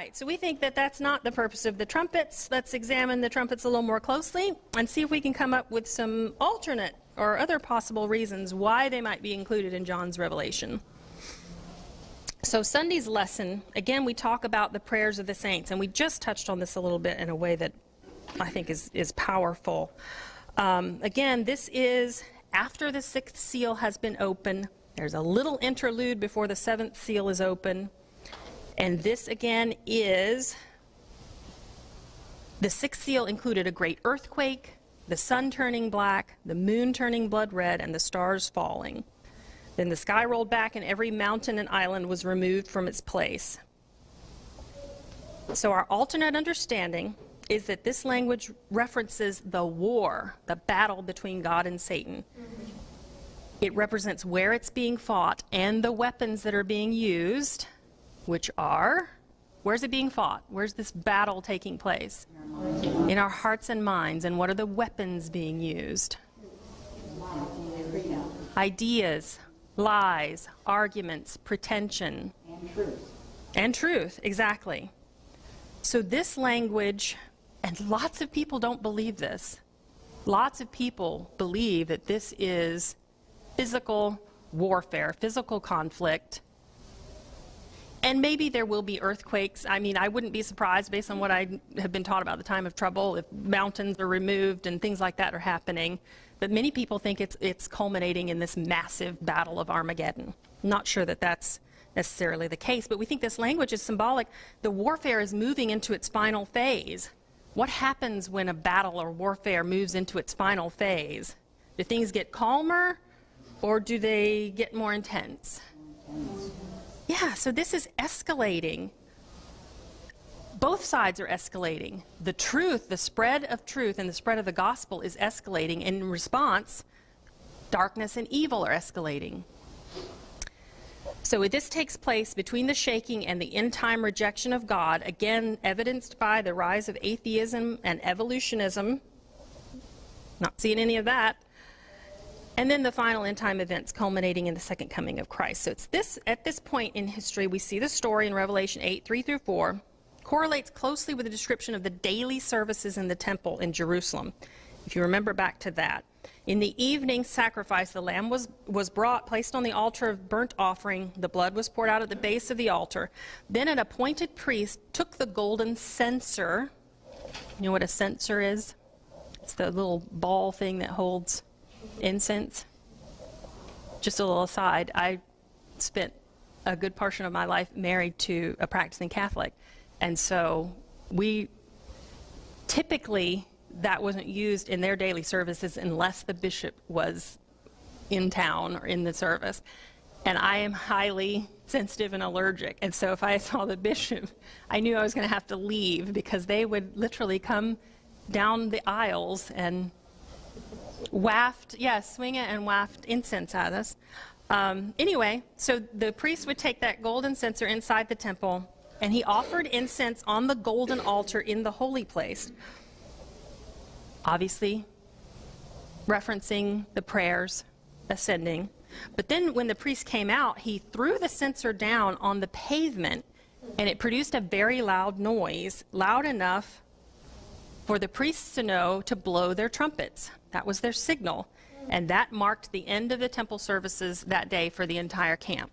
right, so we think that that's not the purpose of the trumpets. Let's examine the trumpets a little more closely and see if we can come up with some alternate or other possible reasons why they might be included in John's revelation. So Sunday's lesson, again, we talk about the prayers of the saints, and we just touched on this a little bit in a way that I think is powerful. Again, this is after the sixth seal has been opened. There's a little interlude before the seventh seal is open. And this, again, is the sixth seal included a great earthquake, the sun turning black, the moon turning blood red, and the stars falling. Then the sky rolled back, and every mountain and island was removed from its place. So our alternate understanding is that this language references the war, the battle between God and Satan. It represents where it's being fought and the weapons that are being used, which are, where's it being fought? Where's this battle taking place? In our hearts and minds. And what are the weapons being used? Ideas, lies, arguments, pretension. And truth, exactly. So this language, and lots of people don't believe this. Lots of people believe that this is physical warfare, physical conflict. And maybe there will be earthquakes. I mean, I wouldn't be surprised based on what I have been taught about the time of trouble if mountains are removed and things like that are happening. But many people think it's culminating in this massive battle of Armageddon. I'm not sure that that's necessarily the case, but we think this language is symbolic. The warfare is moving into its final phase. What happens when a battle or warfare moves into its final phase? Do things get calmer, or do they get more intense? Yeah, so this is escalating. Both sides are escalating. The truth, the spread of truth and the spread of the gospel is escalating. In response, darkness and evil are escalating. So this takes place between the shaking and the end-time rejection of God, again evidenced by the rise of atheism and evolutionism. Not seeing any of that. And then the final end-time events culminating in the second coming of Christ. So it's this, at this point in history, we see the story in Revelation 8, 3-4, correlates closely with the description of the daily services in the temple in Jerusalem. If you remember back to that. In the evening sacrifice, the lamb was brought, placed on the altar of burnt offering. The blood was poured out at the base of the altar. Then an appointed priest took the golden censer. You know what a censer is? It's the little ball thing that holds incense. Just a little aside, I spent a good portion of my life married to a practicing Catholic. And so we typically, that wasn't used in their daily services unless the bishop was in town or in the service. And I am highly sensitive and allergic. And so if I saw the bishop, I knew I was going to have to leave, because they would literally come down the aisles and swing it and waft incense at us. Anyway, so the priest would take that golden censer inside the temple, and he offered incense on the golden altar in the holy place. Obviously, referencing the prayers ascending. But then when the priest came out, he threw the censer down on the pavement, and it produced a very loud noise, loud enough for the priests to know to blow their trumpets. That was their signal. And that marked the end of the temple services that day for the entire camp.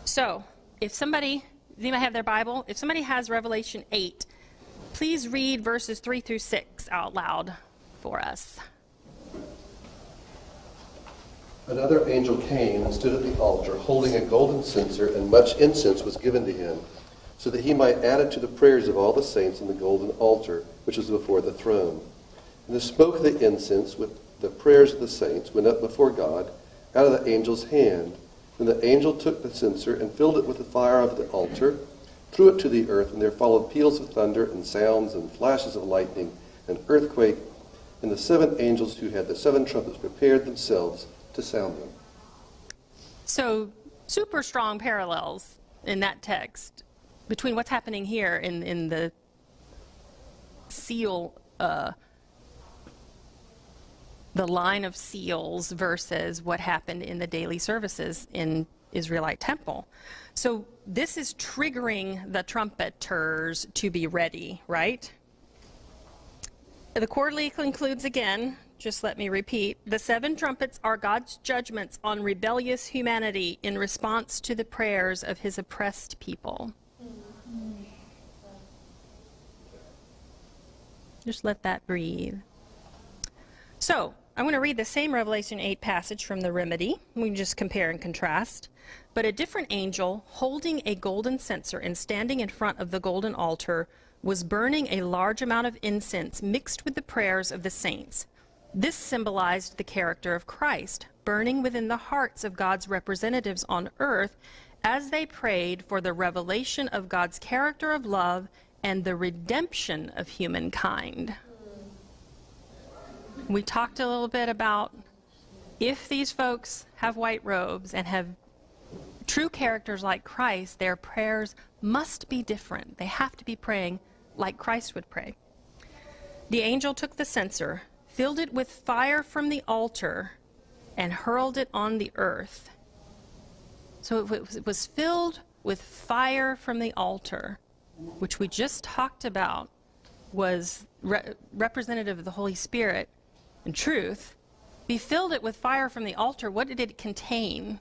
So, if somebody, does anybody have their Bible? If somebody has Revelation 8, please read verses 3-6 out loud for us. Another angel came and stood at the altar, holding a golden censer, and much incense was given to him, so that he might add it to the prayers of all the saints in the golden altar, which was before the throne. And the smoke of the incense with the prayers of the saints went up before God out of the angel's hand. Then the angel took the censer and filled it with the fire of the altar, threw it to the earth, and there followed peals of thunder and sounds and flashes of lightning, an earthquake, and the seven angels who had the seven trumpets prepared themselves to sound them. So, super strong parallels in that text between what's happening here in the seal, the line of seals versus what happened in the daily services in Israelite temple. So this is triggering the trumpeters to be ready, right? The quarterly concludes again. Just let me repeat. The 7 trumpets are God's judgments on rebellious humanity in response to the prayers of his oppressed people. Just let that breathe. So, I'm going to read the same Revelation 8 passage from the Remedy. We can just compare and contrast. But a different angel, holding a golden censer and standing in front of the golden altar, was burning a large amount of incense mixed with the prayers of the saints. This symbolized the character of Christ, burning within the hearts of God's representatives on earth as they prayed for the revelation of God's character of love and the redemption of humankind. We talked a little bit about if these folks have white robes and have true characters like Christ, their prayers must be different. They have to be praying like Christ would pray. The angel took the censer, filled it with fire from the altar, and hurled it on the earth. So it was filled with fire from the altar, which we just talked about was representative of the Holy Spirit and truth. He filled it with fire from the altar. What did it contain?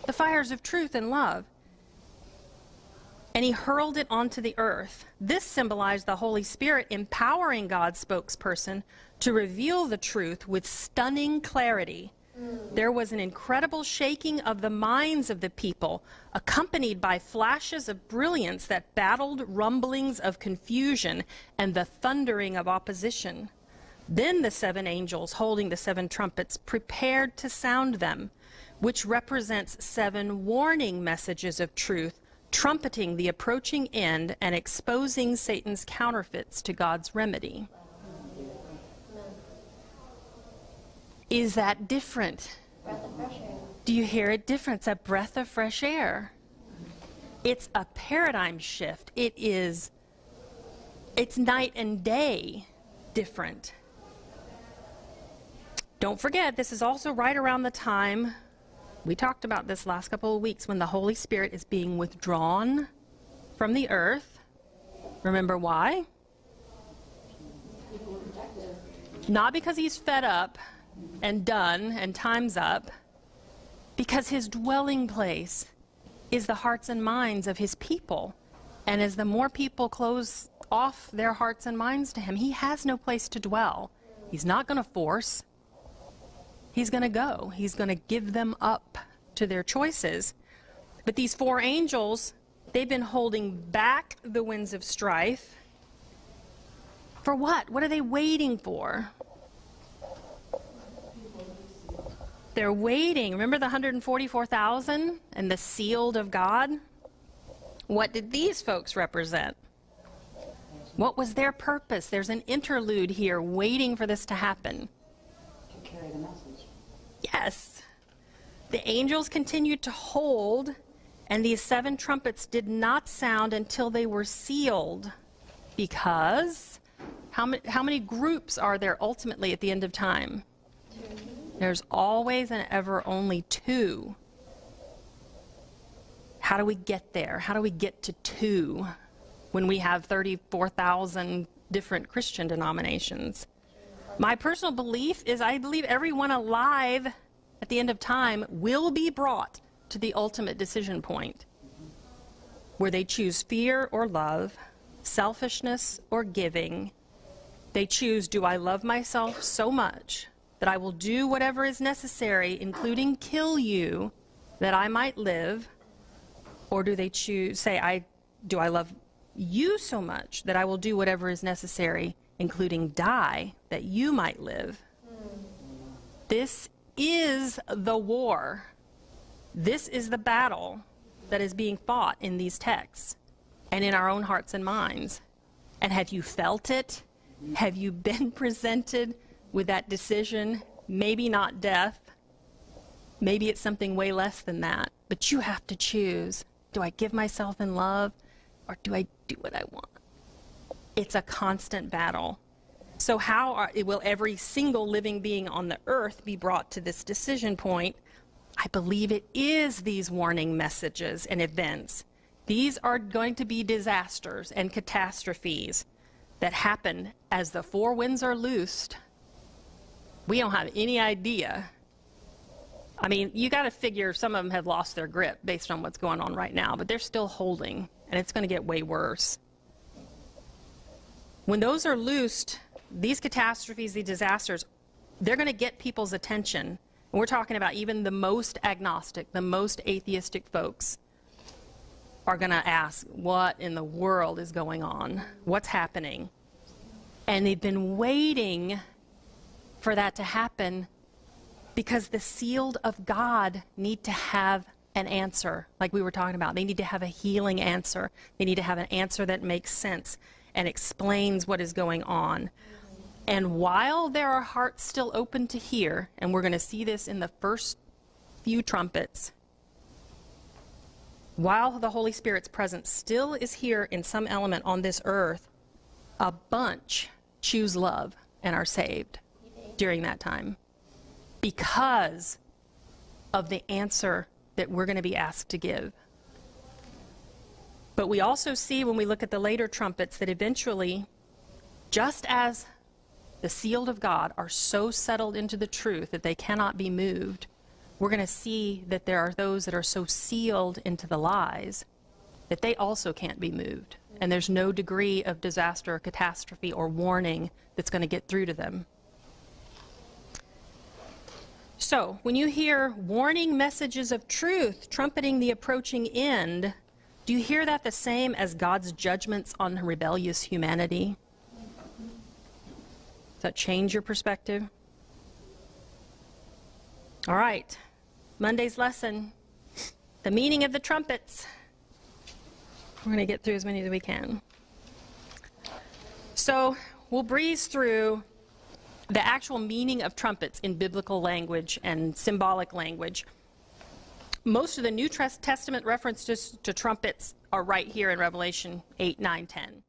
The fires of truth and love. And he hurled it onto the earth. This symbolized the Holy Spirit empowering God's spokesperson to reveal the truth with stunning clarity. There was an incredible shaking of the minds of the people, accompanied by flashes of brilliance that battled rumblings of confusion and the thundering of opposition. Then the 7 angels holding the 7 trumpets prepared to sound them, which represents 7 warning messages of truth, trumpeting the approaching end and exposing Satan's counterfeits to God's remedy. Is that different? Breath of fresh air. Do you hear it different? It's a breath of fresh air. It's a paradigm shift. It's night and day different. Don't forget, this is also right around the time, we talked about this last couple of weeks, when the Holy Spirit is being withdrawn from the earth. Remember why? Not because he's fed up and done and time's up, because his dwelling place is the hearts and minds of his people. And as the more people close off their hearts and minds to him, he has no place to dwell. He's not going to force. He's going to go. He's going to give them up to their choices. But these 4 angels, they've been holding back the winds of strife. For what? What are they waiting for? They're waiting. Remember the 144,000 and the sealed of God? What did these folks represent? What was their purpose? There's an interlude here waiting for this to happen. To carry the message. Yes. The angels continued to hold, and these 7 trumpets did not sound until they were sealed. Because how many groups are there ultimately at the end of time? 2. There's always and ever only 2. How do we get there? How do we get to 2 when we have 34,000 different Christian denominations? My personal belief is I believe everyone alive at the end of time will be brought to the ultimate decision point where they choose fear or love, selfishness or giving. They choose, do I love myself so much that I will do whatever is necessary, including kill you, that I might live? Or do they choose, do I love you so much that I will do whatever is necessary, including die, that you might live? This is the war. This is the battle that is being fought in these texts and in our own hearts and minds. And have you felt it? Have you been presented with that decision? Maybe not death. Maybe it's something way less than that. But you have to choose. Do I give myself in love, or do I do what I want? It's a constant battle. So how will every single living being on the earth be brought to this decision point? I believe it is these warning messages and events. These are going to be disasters and catastrophes that happen as the four winds are loosed. We don't have any idea. I mean, you got to figure some of them have lost their grip based on what's going on right now, but they're still holding, and it's going to get way worse. When those are loosed, these catastrophes, these disasters, they're going to get people's attention. And we're talking about even the most agnostic, the most atheistic folks are going to ask, what in the world is going on? What's happening? And they've been waiting for that to happen because the sealed of God need to have an answer, like we were talking about. They need to have a healing answer. They need to have an answer that makes sense and explains what is going on. And while there are hearts still open to hear, and we're going to see this in the first few trumpets, while the Holy Spirit's presence still is here in some element on this earth, a bunch choose love and are saved during that time because of the answer that we're going to be asked to give. But we also see when we look at the later trumpets that eventually, just as the sealed of God are so settled into the truth that they cannot be moved, we're going to see that there are those that are so sealed into the lies that they also can't be moved. And there's no degree of disaster or catastrophe or warning that's going to get through to them. So, when you hear warning messages of truth trumpeting the approaching end, do you hear that the same as God's judgments on rebellious humanity? Does that change your perspective? All right, Monday's lesson, the meaning of the trumpets. We're going to get through as many as we can. So, we'll breeze through the actual meaning of trumpets in biblical language and symbolic language. Most of the New Testament references to trumpets are right here in Revelation 8, 9, 10.